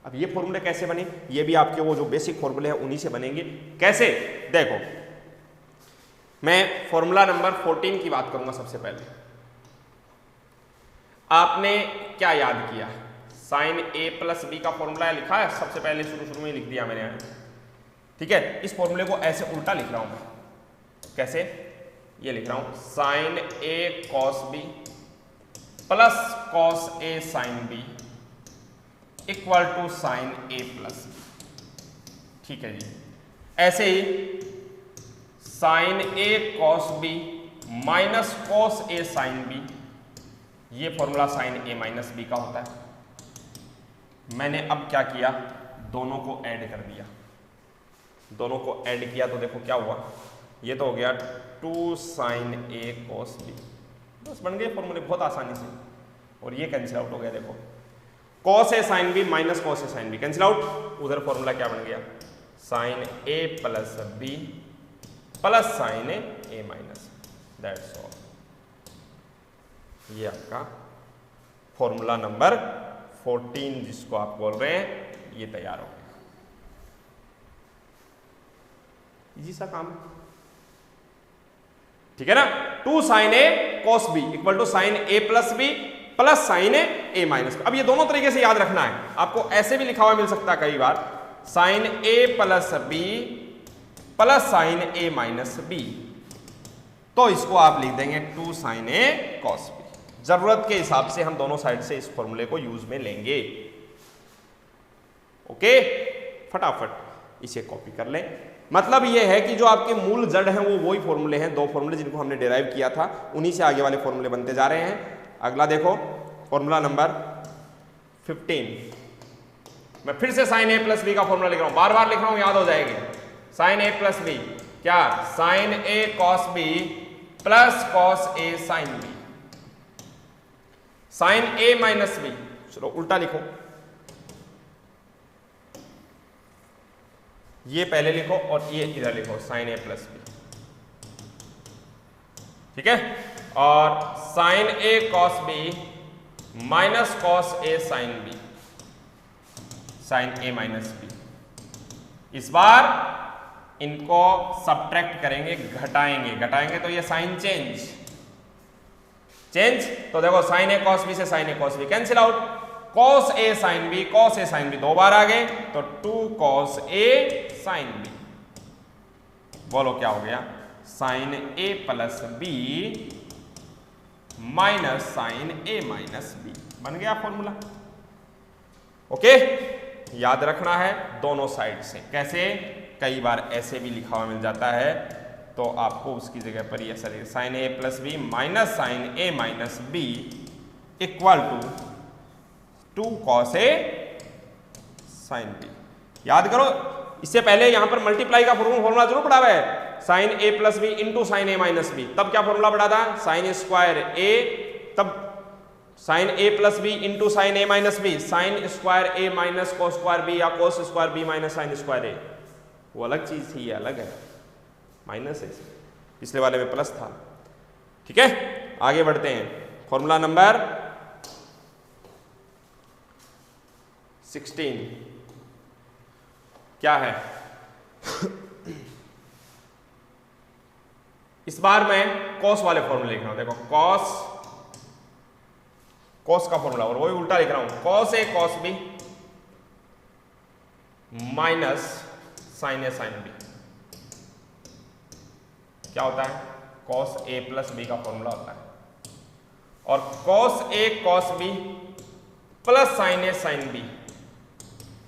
अब ये फॉर्मूले कैसे बने, ये भी आपके वो जो बेसिक फॉर्मूले हैं उन्हीं से बनेंगे। कैसे, देखो मैं फॉर्मूला नंबर 14 की बात करूंगा। सबसे पहले आपने क्या याद किया, साइन A प्लस बी का फॉर्मूला लिखा है, सबसे पहले शुरू में लिख दिया मैंने यहाँ, ठीक है। इस फॉर्मूले को ऐसे उल्टा लिख रहा हूं मैं, कैसे, ये लिख रहा हूं sine A cos B plus cos A sin B equal to sine A plus B, ठीक है जी। ऐसे ही sine A cos B minus cos A sin B, ये formula sine A minus B का होता है। मैंने अब क्या किया, दोनों को ऐड कर दिया, दोनों को ऐड किया तो देखो क्या हुआ, ये तो हो गया 2 साइन A cos B, बस बन गए फॉर्मूले बहुत आसानी से, और ये कैंसिल आउट हो गया। देखो cos A sin B minus cos A sin B cancel out, उधर फॉर्मूला क्या बन गया, sine A plus B plus sine A minus, that's all. ये आपका फॉर्मूला नंबर 14 जिसको आप बोल रहे हैं, ये तैयार हो गया। इजी सा काम, ठीक है ना। 2 sine A cos B equal to sine A plus B plus sine A minus. अब ये दोनों तरीके से याद रखना है, आपको ऐसे भी लिखा हुआ मिल सकता है कई बार, sine A plus B plus sine A minus B, तो इसको आप लिख देंगे 2 साइन A cos B। जरूरत के हिसाब से हम दोनों साइड से इस फॉर्मूले को यूज में लेंगे। ओके, फटाफट इसे कॉपी कर लें। मतलब ये है कि जो आपके मूल जड़ हैं वो वही फॉर्मूले हैं, 2 फॉर्मूले जिनको हमने डिराइव किया था, उन्हीं से आगे वाले फॉर्मूले बनते जा रहे हैं। अगला देखो फॉर्मूला नंबर 15, मैं फिर से साइन A प्लस बी का फॉर्मूला लिख रहा हूं, बार बार लिख रहा हूं, याद हो जाएगी। साइन A प्लस बी क्या, sine A cos B plus cos A sin B, sine A minus B, चलो उल्टा लिखो, ये पहले लिखो और ये इधर लिखो साइन A प्लस बी, ठीक है। और sine A cos B minus cos A sin B, sine A minus B. इस बार इनको सब्ट्रैक्ट करेंगे, घटाएंगे, घटाएंगे तो ये साइन चेंज, तो देखो साइन ए कॉस बी से sine A cos B cancel out, cos A sine B, cos A sine B 2 बार आ गए तो 2 कॉस ए साइन बी। बोलो क्या हो गया, sine A plus B minus sine A minus B बन गया फॉर्मूला। ओके, याद रखना है दोनों साइड से। कैसे, कई बार ऐसे भी लिखा हुआ मिल जाता है तो आपको उसकी जगह पर ये sir sine A plus B minus sine A minus B equal to 2 cos A sine B. याद करो, इससे पहले यहां पर मल्टीप्लाई का फॉर्मूला जरूर पढ़ा हुआ है, sine A plus B into sine A minus B. तब क्या फॉर्मूला पढ़ा था, साइन स्क्वायर ए, तब sine A plus B into sine A minus B, sine square A minus cos square B या cos square B minus sine square A. वो अलग चीज थी, ये अलग है, माइनस है, पिछले वाले में प्लस था। ठीक है, आगे बढ़ते हैं। फॉर्मूला नंबर 16 क्या है इस बार मैं कॉस वाले फॉर्मूले लिख रहा हूं। देखो कॉस का फॉर्मूला, और वही उल्टा लिख रहा हूं, cos A cos B minus sine A sine B. क्या होता है, कॉस ए प्लस बी का फॉर्मूला होता है, और cos A cos B plus sine A sine B,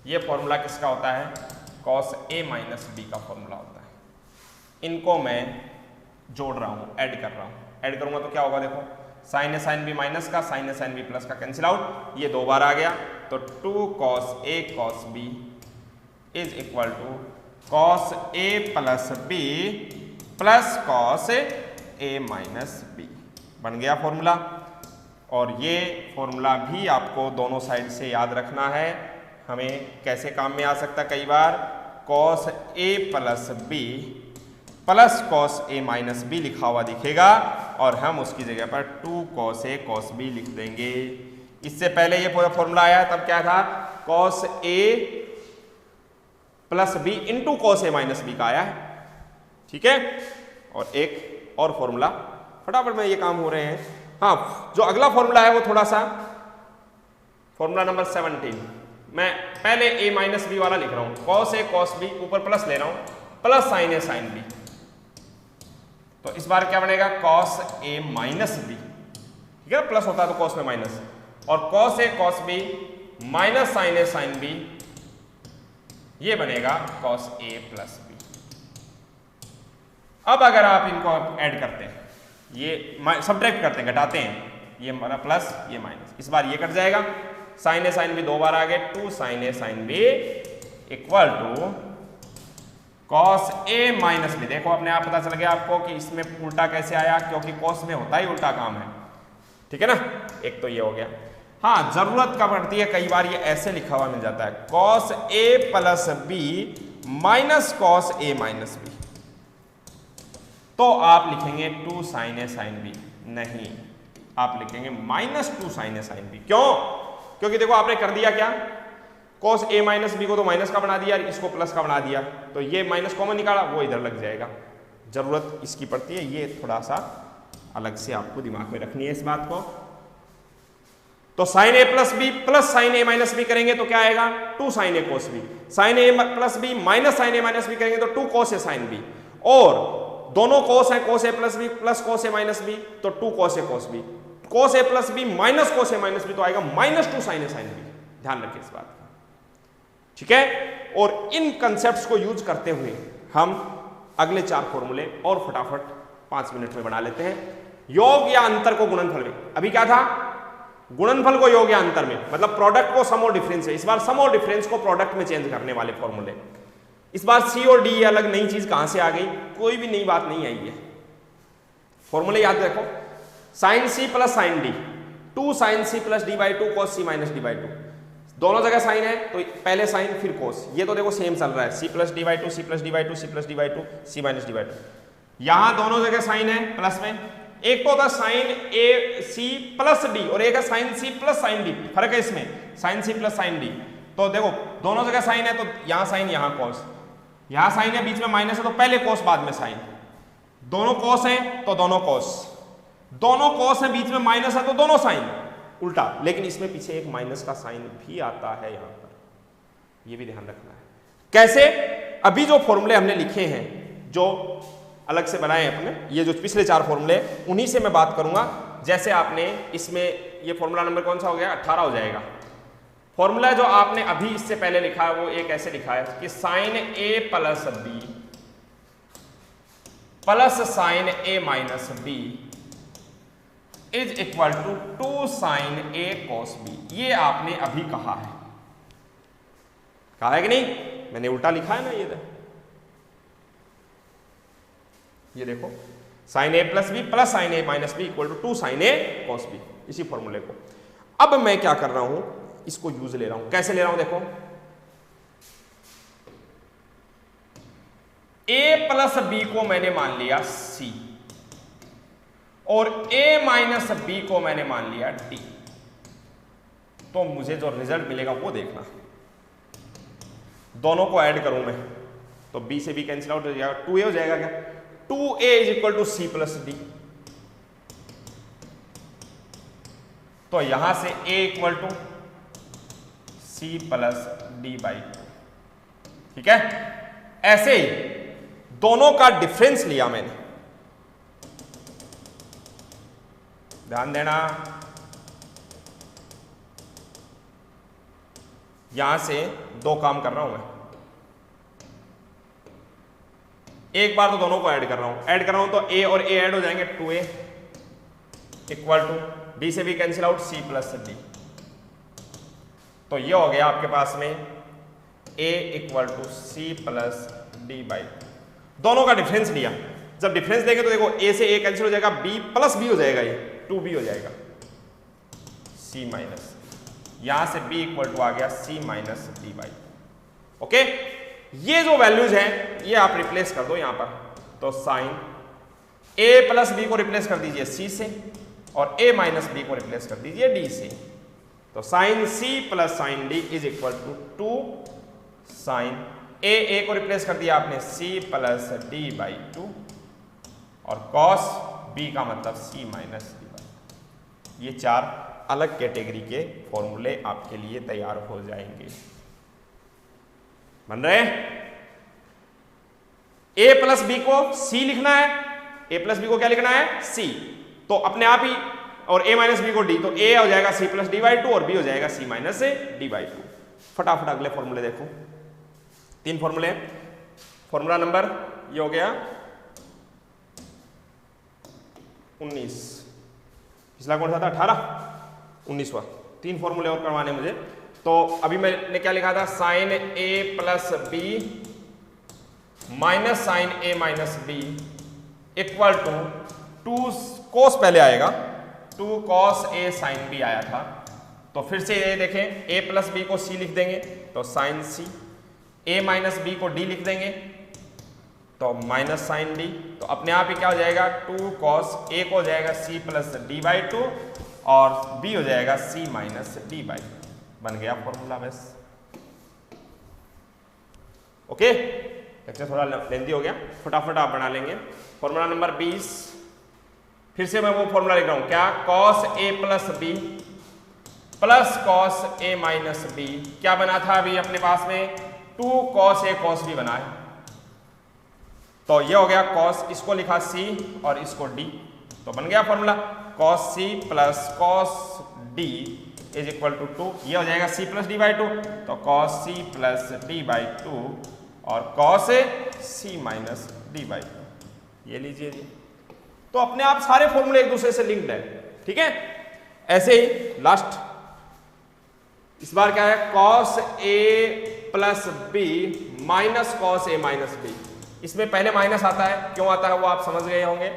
ये फॉर्मूला किसका होता है, कॉस ए माइनस बी का फॉर्मूला होता है। इनको मैं जोड़ रहा हूं, ऐड कर रहा हूं, ऐड करूंगा तो क्या होगा, देखो sine A sine B minus का, sine A sine B plus का कैंसिल आउट, ये 2 बार आ गया तो 2 cos A cos B is equal to cos A plus B plus cos A minus B बन गया फॉर्मूला। और ये फॉर्मूला भी आपको दोनों साइड से याद रखना है। हमें कैसे काम में आ सकता है, कई बार cos A plus B plus cos A minus B लिखा हुआ दिखेगा और हम उसकी जगह पर 2 कॉस ए कॉस बी लिख देंगे। इससे पहले ये पूरा फॉर्मूला आया तब क्या था, cos A plus B into cos A minus B का आया है। ठीक है, और एक और फॉर्मूला फटाफट में ये काम हो रहे हैं। हाँ, जो अगला फॉर्मूला है वो थोड़ा सा, फॉर्मूला नंबर 17 मैं पहले ए माइनस बी वाला लिख रहा हूं, कॉस ए कॉस बी ऊपर प्लस ले रहा हूं plus sine A sine B, तो इस बार क्या बनेगा, कॉस ए माइनस बी। ठीक है, प्लस होता है तो कॉस में माइनस, और cos A cos B minus sine A sine B, ये बनेगा कॉस ए प्लस बी। अब अगर आप इनको ऐड करते हैं, ये सब्ट्रैक्ट करते हैं, घटाते हैं, ये हमारा प्लस ये माइनस, इस बार ये कट जाएगा, साइन ए साइन बी 2 बार आ गए, 2 sine A sine B equal to cos A minus B. देखो अपने आप पता चल गया आपको कि इसमें उल्टा कैसे आया, क्योंकि कॉस में होता ही उल्टा काम है। ठीक है ना, एक तो ये हो गया। हाँ, जरूरत कब पड़ती है, कई बार ये ऐसे लिखा हुआ मिल जाता है, cos A plus B minus cos A minus B, तो आप लिखेंगे 2 साइन ए साइन बी, नहीं आप लिखेंगे -2 साइन ए साइन बी। क्यों, क्योंकि देखो आपने कर दिया क्या, कॉस ए माइनस बी को तो माइनस का बना दिया, इसको प्लस का बना दिया, तो ये माइनस कॉमन निकाला, वो इधर लग जाएगा। जरूरत इसकी पड़ती है, ये थोड़ा सा अलग से आपको दिमाग में रखनी है इस बात को। तो sine A plus B plus sine A minus B करेंगे तो क्या आएगा, 2 sine A cos B, sine A plus B minus sine A minus B करेंगे तो 2 कोस ए साइन बी, और दोनों कोस हैं, कोस ए प्लस बी प्लस कोस ए माइनस बी, तो 2 कोस ए कोस बी, कोस ए प्लस बी माइनस कोस ए माइनस बी तो आएगा -2 साइन ए साइन बी। ध्यान रखिए इस बात का। ठीक है, और इन कंसेप्ट्स को यूज करते हुए हम अगले 4 फॉर्मूले और फटाफट 5 मिनट में बना लेते हैं। योग या अंतर को गुणनफल में, अभी क्या था, गुणनफल को योग या अंतर में, मतलब प्रोडक्ट को सम और डिफरेंस है, इस बार सम और डिफरेंस को प्रोडक्ट में चेंज करने वाले फॉर्मूले। इस बार सी और डी अलग नई चीज कहां से आ गई, कोई भी नई बात नहीं आई है। फॉर्मूले याद रखो, sine C plus sine D, 2 sine C plus D by 2 cos C minus D by 2, दोनों जगह साइन है तो पहले साइन फिर कोस, ये तो देखो सेम चल रहा है, C plus D by 2 C plus D by 2 C plus D by 2 C minus D by 2, यहां दोनों जगह साइन है प्लस में, एक तो होता है sine A C plus D और एक है साइन सी प्लस साइन डी, फर्क है इसमें, साइन सी प्लस साइन डी, तो देखो दोनों जगह साइन है तो यहां साइन यहां कॉस, यहां साइन है, बीच में माइनस है, तो पहले कॉस बाद में साइन। दोनों कॉस हैं तो दोनों कॉस, दोनों कॉस हैं बीच में माइनस है तो दोनों साइन, उल्टा। लेकिन इसमें पीछे एक माइनस का साइन भी आता है यहां पर, यह भी ध्यान रखना है। कैसे? अभी जो फॉर्मूले हमने लिखे हैं, जो अलग से बनाए हैं अपने, ये जो पिछले 4 फॉर्मूले, उन्हीं से मैं बात करूंगा। जैसे आपने इसमें ये फॉर्मूला नंबर कौन सा हो गया? 18 हो जाएगा। फॉर्मूला जो आपने अभी इससे पहले लिखा है वो एक ऐसे लिखा है कि sine A plus B plus sine A minus B is equal to 2 sine A cos B. ये आपने अभी कहा है कि नहीं? मैंने उल्टा लिखा है ना, ये देखो sine A plus B plus sine A minus B equal to 2 sine A cos B, इसी फॉर्मूले को। अब मैं क्या कर रहा हूं, इसको यूज ले रहा हूं। कैसे ले रहा हूं? देखो, a प्लस बी को मैंने मान लिया c और a माइनस बी को मैंने मान लिया d। तो मुझे जो रिजल्ट मिलेगा वो देखना। दोनों को ऐड करूं मैं तो b से b कैंसिल आउट हो जाएगा, 2a हो जाएगा। क्या? 2a is equal to c plus d. तो यहां से a equal to c plus D by 2। ठीक है? ऐसे ही दोनों का डिफरेंस लिया मैंने, ध्यान देना। यहां से 2 काम कर रहा हूं मैं, एक बार तो दोनों को ऐड कर रहा हूं तो a और a ऐड हो जाएंगे, 2a इक्वल टू b से b cancel out c plus d। तो ये हो गया आपके पास में a equal to c plus D by. दोनों का डिफरेंस लिया। जब डिफरेंस देंगे तो देखो a से a कैंसिल हो जाएगा, b प्लस b हो जाएगा, ये 2b हो जाएगा, c माइनस, यहां से b इक्वल टू आ गया c minus D by. Okay, ये जो वैल्यूज हैं ये आप रिप्लेस कर दो यहां पर। तो साइन a प्लस बी को रिप्लेस कर दीजिए c से और a माइनस बी को रिप्लेस कर दीजिए d से। तो sine c plus sine d is equal to 2 sine a को रिप्लेस कर दिया आपने c प्लस डी बाई 2 और कॉस b का मतलब c माइनस डी बाई। ये 4 अलग कैटेगरी के फॉर्मूले आपके लिए तैयार हो जाएंगे। बन रहे? a प्लस बी को c लिखना है, a प्लस बी को क्या लिखना है? c। तो अपने आप ही, और a माइनस बी को d, तो a हो जाएगा c प्लस डी बाई 2 और b हो जाएगा c माइनस डी बाई 2। फटाफट अगले फॉर्मूले देखो, 3 फॉर्मूले। फॉर्मूला नंबर ये हो गया 19, पिछला कौन सा था? 18, 19वां। 3 फॉर्मूले और करवाने मुझे। तो अभी मैंने क्या लिखा था? Sine a plus B minus sine a minus B equal to 2 cos, पहले आएगा 2 कॉस a साइन b आया था। तो फिर से ये देखें, a प्लस बी को c लिख देंगे तो sine c, a minus B को d लिख देंगे तो माइनस साइन d। तो अपने आप ही क्या हो जाएगा? 2 कॉस a को हो जाएगा c प्लस डी बाई 2 और b हो जाएगा c माइनस डी बाई। बन गया फॉर्मूला बस। ओके, लेक्चर थोड़ा लेंथी हो गया, फटाफट आप बना लेंगे। फॉर्मूला नंबर 20, फिर से मैं वो फॉर्मूला लिख रहा हूं, क्या? Cos a plus B plus cos a minus b. क्या बना था अभी अपने पास में? 2 कॉस a कॉस b बना है। तो ये हो गया कॉस, इसको लिखा c और इसको d, तो बन गया formula cos c plus cos d is equal to 2। ये हो जाएगा c प्लस डी बाई 2, तो cos c plus D by 2 और cos c minus D by 2। ये लीजिए जी। तो अपने आप सारे फॉर्मूले एक दूसरे से लिंक्ड है। ठीक है? ऐसे ही लास्ट इस बार क्या है? Cos a plus B minus cos a minus b. इसमें पहले माइनस आता है, क्यों आता है वो आप समझ गए होंगे।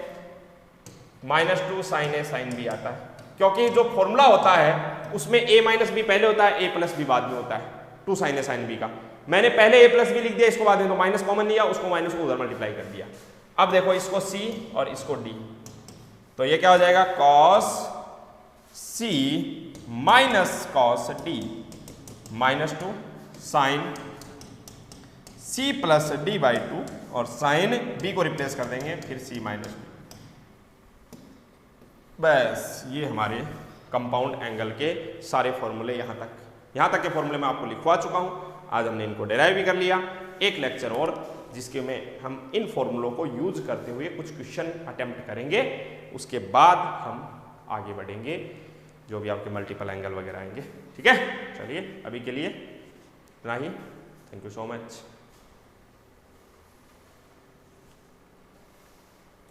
-2 साइन a साइन b आता है, क्योंकि जो फॉर्मूला होता है उसमें a माइनस बी पहले होता है, a प्लस बी बाद में होता है, 2 साइन a साइन b का। मैंने पहले a प्लस बी लिख दिया, इसको बाद में तो माइनस कॉमन लिया, उसको माइनस को उधर मल्टीप्लाई कर दिया। अब देखो इसको c और इसको d, तो ये क्या हो जाएगा? Cos c minus cos d -2 sine C plus D by 2 और साइन बी को रिप्लेस कर देंगे, फिर सी माइनस डी। बस ये हमारे कंपाउंड एंगल के सारे फॉर्मूले यहाँ तक के फॉर्मूले मैं आपको लिखवा चुका हूँ। आज हमने इनको डेराइव भी कर लिया। एक लेक्चर और जिसके में हम इन फॉर्मूलों को यूज करते हुए कुछ क्वेश्चन अटेम्प्ट करेंगे, उसके बाद हम आगे बढ़ेंगे जो भी आपके मल्टीपल एंगल वगैरह आएंगे। ठीक है, चलिए अभी के लिए इतना ही। Thank you so much.